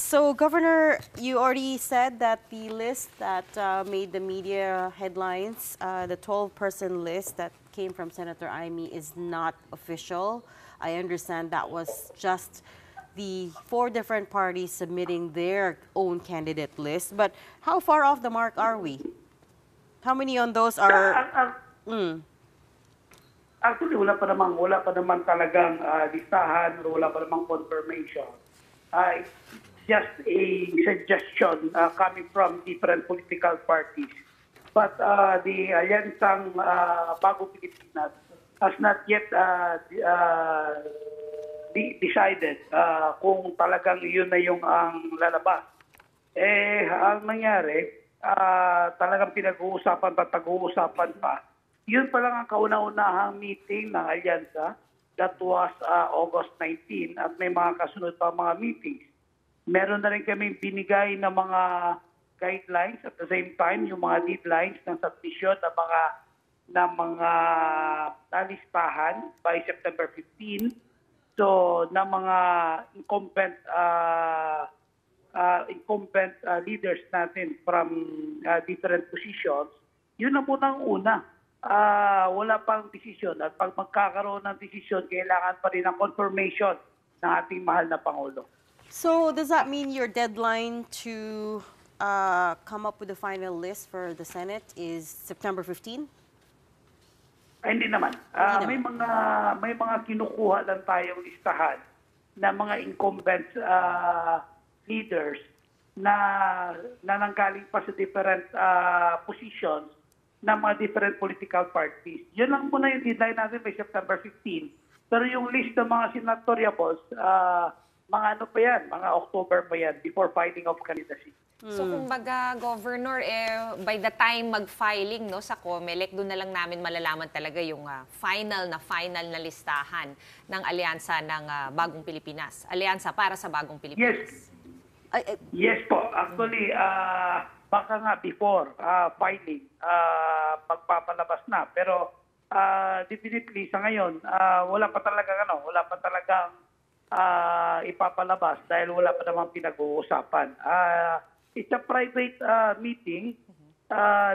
So, Governor, you already said that the list that made the media headlines, the 12-person list that came from Senator Amy is not official. I understand that was just the 4 different parties submitting their own candidate list. But how far off the mark are we? How many on those are... Actually, wala pa naman talagang listahan, wala pa namang confirmation. It's just a suggestion coming from different political parties. But the Alyansang Bagong Pilipinas has not yet decided kung talagang yun na yung ang lalabas. Ang nangyari, talagang pinag-uusapan pa. Yun pa lang ang kauna-unahang meeting ng Alyansa. That was August 19 at may mga kasunod pa mga meetings. Meron na rin kami binigay na mga guidelines at the same time yung mga deadlines ng submission ng mga nalistahan by September 15. So, ng mga incumbent leaders natin from different positions, yun na muna ang una. Wala pang desisyon at pag magkakaroon ng desisyon, kailangan pa rin ng confirmation ng ating mahal na Pangulo. So, does that mean your deadline to come up with the final list for the Senate is September 15? Hindi naman. May mga kinukuha lang tayong listahan na mga incumbent leaders na nanggaling pa sa different positions ng mga different political parties. Yun lang muna yung deadline natin by September 15. Pero yung list ng mga senatoriables, mga ano pa yan, mga October pa yan, before filing of candidacy. So kumbaga, Governor, by the time mag-filing sa COMELEC, doon na lang namin malalaman talaga yung final na listahan ng Alyansa ng Bagong Pilipinas. Alyansa para sa Bagong Pilipinas. Yes po. Actually, baka nga before filing, magpapalabas na. Pero definitely sa ngayon, wala pa talagang ipapalabas dahil wala pa namang pinag-uusapan. It's a private meeting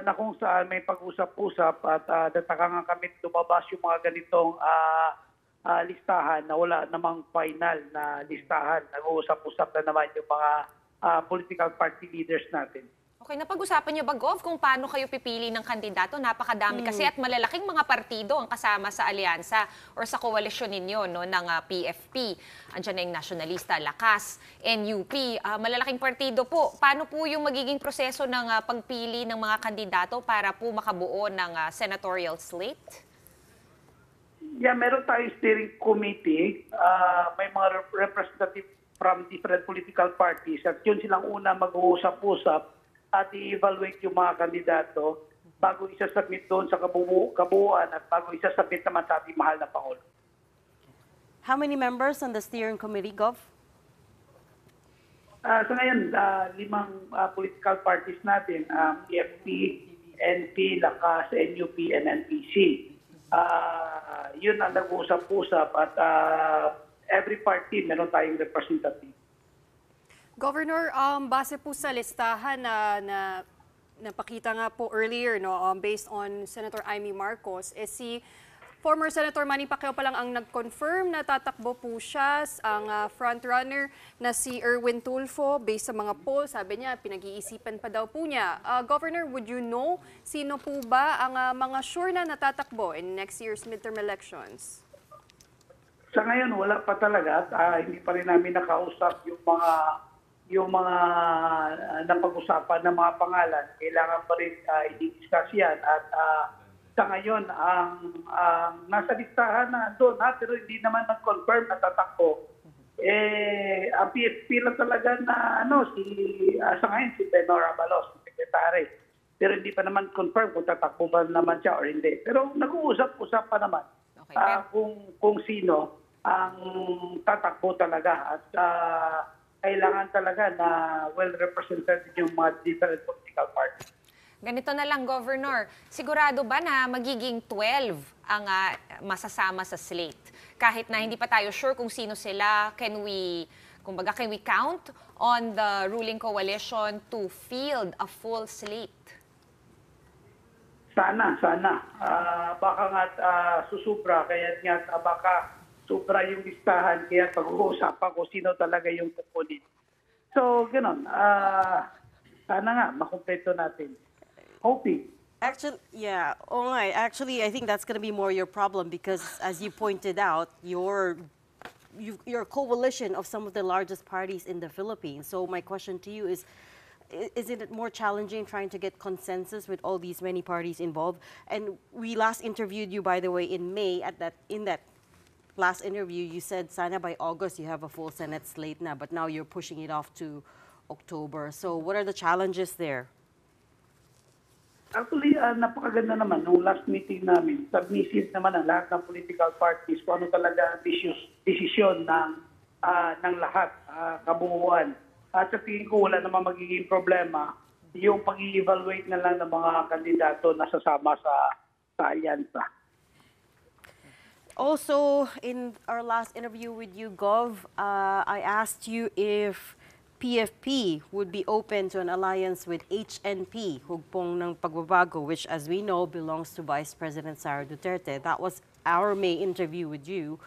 na kung saan may pag-usap-usap at nataka nga kami lumabas yung mga ganitong listahan na wala namang final na listahan. Nag-uusap-usap na naman yung mga political party leaders natin. Okay, napag-usapan niyo ba, Gov, kung paano kayo pipili ng kandidato? Napakadami kasi at malalaking mga partido ang kasama sa alyansa or sa koalisyon ninyo ng PFP. Andiyan na yung Nationalista, Lakas, NUP. Malalaking partido po. Paano po yung magiging proseso ng pagpili ng mga kandidato para po makabuo ng senatorial slate? Yeah, meron tayong steering committee. May mga representative from different political parties at yun silang una mag-uusap-usap at i-evaluate yung mga kandidato bago isasubmit doon sa kabuuan at bago isasubmit naman sa ating mahal na Pangulo. How many members on the steering committee, Gov? Sa ngayon, 5 political parties natin, PFP, NP, Lakas, NUP, and NPC. Yun ang nag-uusap-usap at every party meron tayong representative. Governor, base po sa listahan na napakita nga po earlier, based on Senator Amy Marcos, si former Senator Manny Pacquiao pa lang ang nag-confirm na tatakbo po siya, ang frontrunner na si Erwin Tulfo, based sa mga poll, sabi niya, pinag-iisipan pa daw po niya. Governor, would you know sino po ba ang mga sure na natatakbo in next year's midterm elections? Sa ngayon, wala pa talaga at hindi pa rin namin nakausap yung mga napag-usapan ng mga pangalan. Kailangan pa rin i-discuss yan. At sa ngayon, ang nasa listahan na doon, pero hindi naman nag-confirm na tatakbo. Ang PFP lang talaga na sa ngayon, si Benora Abalos, si Secretary. Pero hindi pa naman confirm kung tatakbo ba naman siya or hindi. Pero nag-uusap-usap pa naman kung sino ang tatakbo talaga. At kailangan talaga na well-represented yung mga different political parties. Ganito na lang, Governor. Sigurado ba na magiging 12 ang masasama sa slate? Kahit na hindi pa tayo sure kung sino sila, can we Kumbaga, can we count on the ruling coalition to field a full slate? Sana. Baka nga susubra, kaya nga baka sobra yung listahan, kaya pag-uusapan ko sino talaga yung kukunin. So, gano'n. Sana nga, makumpleto natin. Hoping. Actually, yeah. Oh my. Actually, I think that's going to be more your problem because, as you pointed out, you're a coalition of some of the largest parties in the Philippines. So my question to you is, isn't it more challenging trying to get consensus with all these many parties involved? And we last interviewed you, by the way, in May. In that last interview, you said sana by August you have a full Senate slate na, but now you're pushing it off to October. So what are the challenges there? Actually, napakaganda naman. Nung last meeting namin, submissive naman ang lahat ng political parties kung ano talaga ang desisyon ng lahat, kabuuan. At sa tingin ko, wala naman magiging problema yung pag-i-evaluate na lang ng mga kandidato na sasama sa alyansa. Also, in our last interview with you, Gov, I asked you if PFP would be open to an alliance with HNP, Hugpong ng Pagbabago, which, as we know, belongs to Vice President Sara Duterte. That was our May interview with you.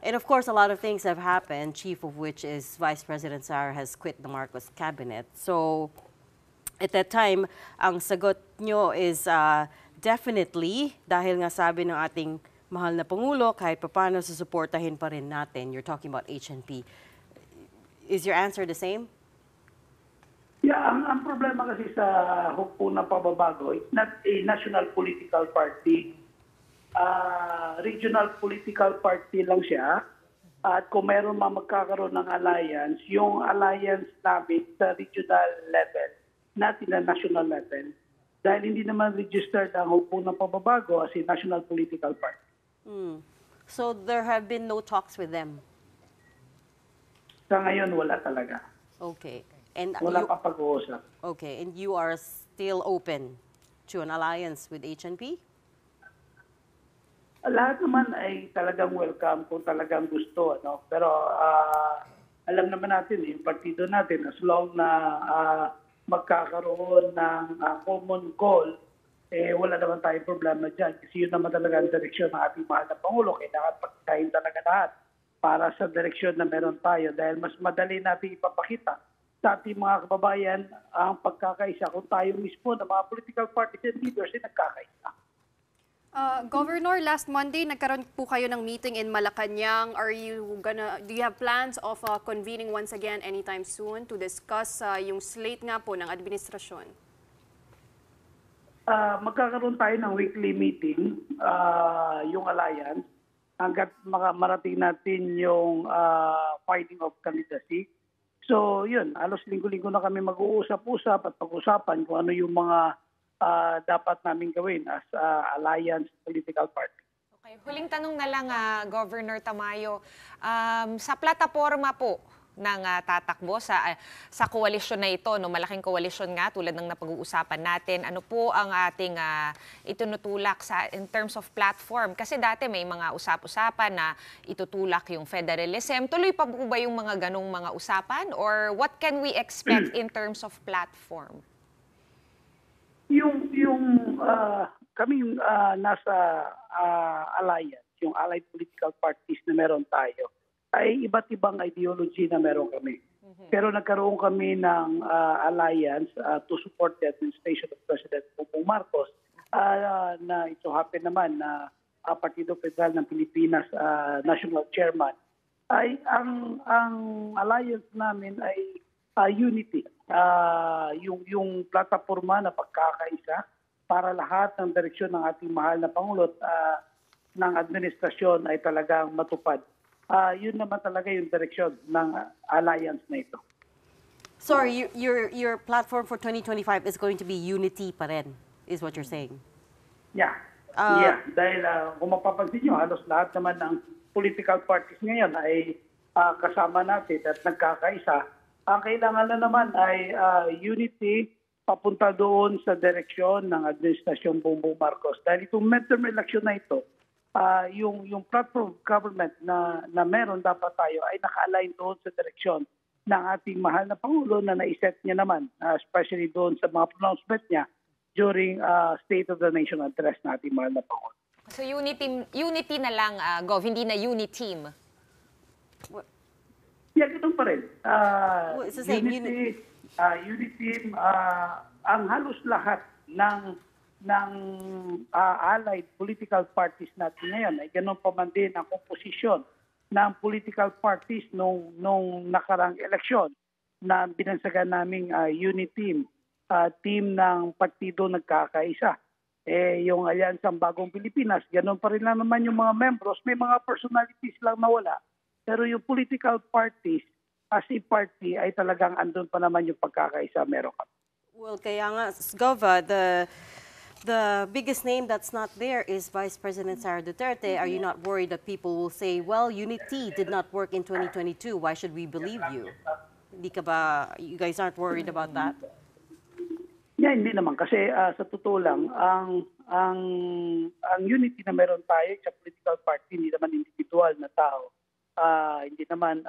And of course, a lot of things have happened, chief of which is Vice President Sara has quit the Marcos cabinet. So, at that time, ang sagot nyo is definitely, dahil nga sabi ng ating mahal na Pangulo, kahit paano susuportahin pa rin natin. You're talking about HNP. Is your answer the same? Yeah, ang problema kasi sa Hugpong ng Pagbabago, it's not a national political party. Regional political party lang siya. At kung mayroon magkakaroon ng alliance, yung alliance namin sa regional level, not in the national level. Dahil hindi naman registered ang Hugpong ng Pagbabago as a national political party. So there have been no talks with them? Sa ngayon, wala talaga. Okay. And Wala pa pag-uusap. Okay, and you are still open to an alliance with HNP? Lahat naman ay talagang welcome kung talagang gusto. No? Pero alam naman natin, yung partido natin, as long na magkakaroon ng common goal, wala naman tayong problema dyan. Kasi yun naman talaga ang direksyon ng ating mahal na Pangulo. Kailangan pagkain talaga lahat para sa direksyon na meron tayo. Dahil mas madali natin ipapakita sa ating mga kababayan ang pagkakaisa kung tayo mismo ng mga political parties and leaders ay nagkakaisa. Governor, last Monday, nagkaroon po kayo ng meeting in Malacanang. Do you have plans of convening once again anytime soon to discuss yung slate nga po ng administrasyon? Magkakaroon tayo ng weekly meeting, yung alliance, hanggat marating natin yung finding of candidacy. So yun, halos linggo-linggo na kami mag-uusap-usap at pag-usapan kung ano yung mga dapat namin gawin as alliance political party. Okay, huling tanong na lang, Governor Tamayo. Sa plataforma po ng tatakbo sa koalisyon na ito, no, malaking koalisyon nga tulad ng napag-uusapan natin, ano po ang ating itinutulak in terms of platform? Kasi dati may mga usap-usapan na itutulak yung federalism. Tuloy pa po ba yung mga ganong mga usapan? Or what can we expect in terms of platform? Kaming nasa alliance, yung allied political parties na meron tayo, ay iba't ibang ideology na meron kami. Pero nagkaroon kami ng alliance to support the administration of President Bongbong Marcos na ito happen naman na Partido Federal ng Pilipinas National Chairman. Ay ang alliance namin ay unity. Yung plataforma na pagkakaisa para lahat ng direksyon ng ating mahal na Pangulo at ng administrasyon ay talagang matupad. Yun naman talaga yung direksyon ng alliance na ito. Sorry, your platform for 2025 is going to be unity pa rin, is what you're saying? Yeah. Dahil kung mapapansin nyo, halos lahat naman ng political parties ngayon ay kasama natin at nagkakaisa. Ang kailangan na naman ay unity papunta doon sa direksyon ng administrasyon Bongbong Marcos. Dahil itong midterm election na ito yung platform of government na meron dapat tayo ay naka-align doon sa direksyon ng ating mahal na Pangulo na naiset niya naman, especially doon sa mga pronouncement niya during State of the Nation address na ating mahal na Pangulo. So unity na lang, Gov, hindi na uniteam. Yeah, ganun pa rin. It's the same, Unity, ang halos lahat ng allied political parties natin ngayon ay ganun pa man din ang komposisyon ng political parties nung nakarang eleksyon na binansagan naming unity team ng partido nagkakaisa. Yung Alyansang Bagong Pilipinas, ganun pa rin lang naman yung mga membros, may mga personalities lang nawala. Pero yung political parties, as a party, ay talagang andun pa naman yung pagkakaisa meron kami. Well, kaya nga, Gova, the biggest name that's not there is Vice President Sara Duterte. Are you not worried that people will say, well, unity did not work in 2022. Why should we believe you? Hindi ka ba, you guys aren't worried about that? Yeah, hindi naman. Kasi sa totoo lang, ang unity na meron tayo sa political party, hindi naman individual na tao. Hindi naman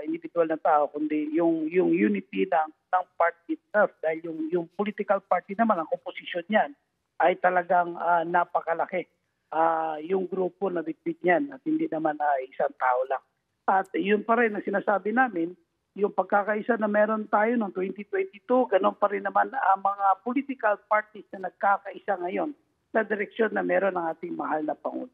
individual na tao, kundi yung unity ng party itself. Dahil yung political party naman, ang composition niyan, ay talagang napakalaki. Yung grupo na bitbit niyan at hindi naman isang tao lang. At yun pa rin ang sinasabi namin, yung pagkakaisa na meron tayo noong 2022, ganun pa rin naman ang mga political parties na nagkakaisa ngayon sa direksyon na meron ng ating mahal na Pangulo.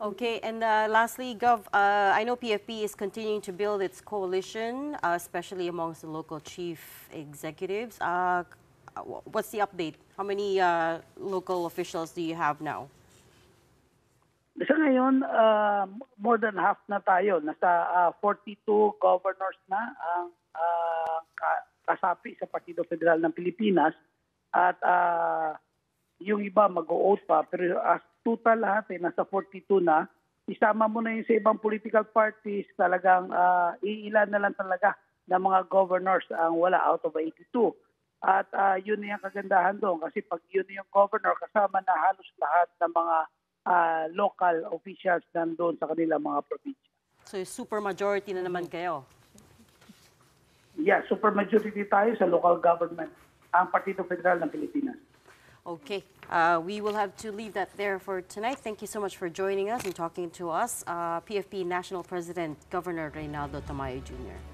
Okay, and lastly, Gov, I know PFP is continuing to build its coalition, especially amongst the local chief executives. What's the update? How many local officials do you have now? Sa ngayon, more than half na tayo. Nasa 42 governors na ang kasapi sa Partido Federal ng Pilipinas. At yung iba mag-o-oath pa. Pero as total lahat, nasa 42 na. Isama mo na yung sa ibang political parties, talagang iilan na lang talaga ng mga governors ang wala out of 82. At yun na yung kagandahan doon. Kasi pag yun yung governor, kasama na halos lahat ng mga local officials nandoon sa kanilang mga probinsya. So super majority na naman kayo. Yeah, super majority tayo sa local government, ang Partido Federal ng Pilipinas. Okay, we will have to leave that there for tonight. Thank you so much for joining us and talking to us. PFP National President Governor Reynaldo Tamayo Jr.